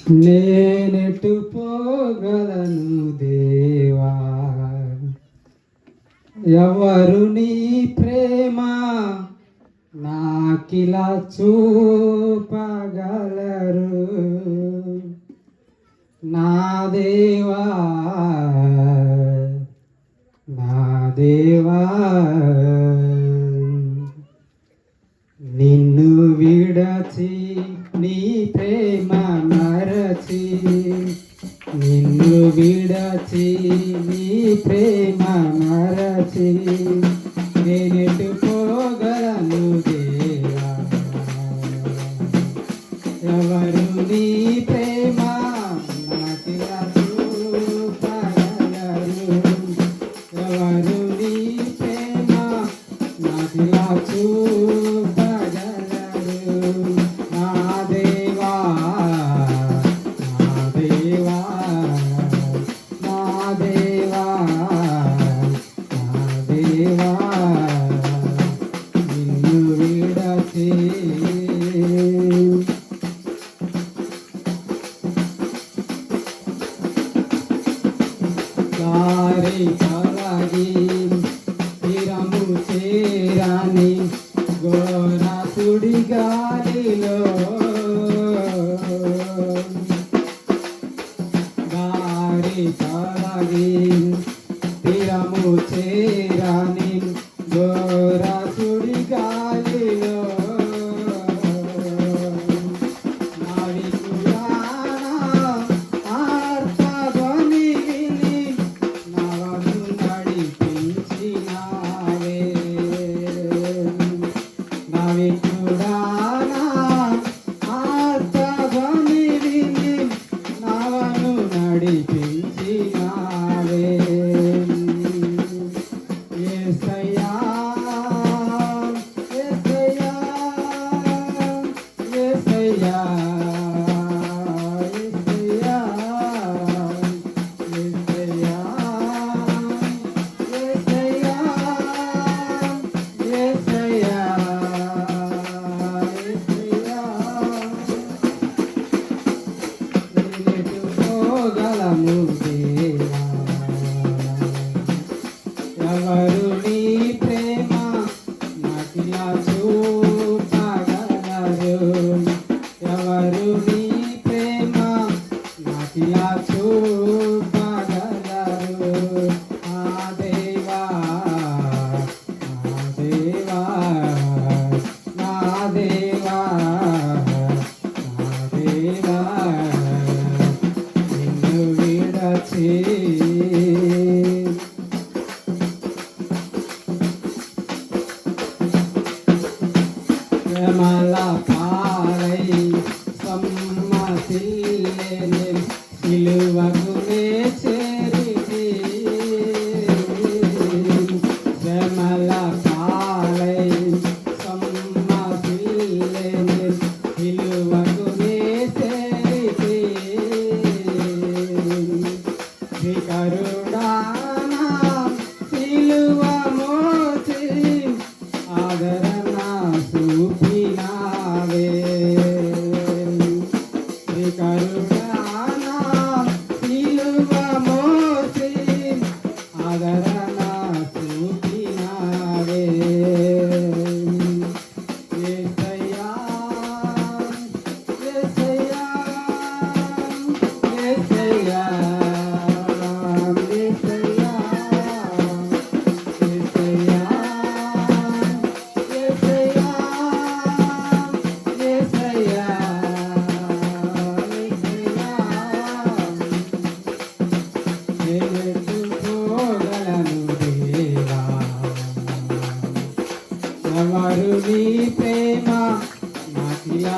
నేనెటు పోగలను దేవా, ఎవరు నీ ప్రేమ నాకిలా చూపగలరు. నా దేవా నా దేవా, నిన్ను విడచి నీ ప్రేమ మరచి, నిన్ను విడచి నీ ప్రేమ మరచి, నేనెటు పోగలను దేవా, ఎవరు నీ ప్రేమ నాకిలా చూపగలరు. ఎవరు నీ ప్రేమ నాకిలా చూపగలరు. నా దేవా నా దేవా నా దేవా నా దేవా, నిన్ను విడచి దారి తొలగి తీరము చేరాని ఘోర సుడిగాలిలో, దారి తొలగి తీరము చేరాని ఘోర సుడిగాలిలో, ఎవరు నీ ప్రేమ నాకిలా చూపగలరు. ఎవరు నీ ప్రేమ నాకిలా చూపగలరు. నా దేవా నా దేవా నా దేవా నా దేవా, నిన్ను విడచి శ్రమల పాలై సమ్మసిల్లేని సిలువకు నే చేరితి. శ్రమల పాలై సమ్మసిల్లేని సిలువకు నే చేరితి. శ్రీకరుడా నా సిలువ మోచి ఆదరణ చూపినావే. శ్రీకరుడా నా సిలువ మోచి ఆదరణ చూపినావే. యేసయ్యా యేసయ్యా యేసయ్యా యేసయ్యా యేసయ్యా యేసయ్యా యేసయ్యా యేసయ్యా, నేనెటు పోగలను దేవా, ఎవరు నీ ప్రేమ నాకిలా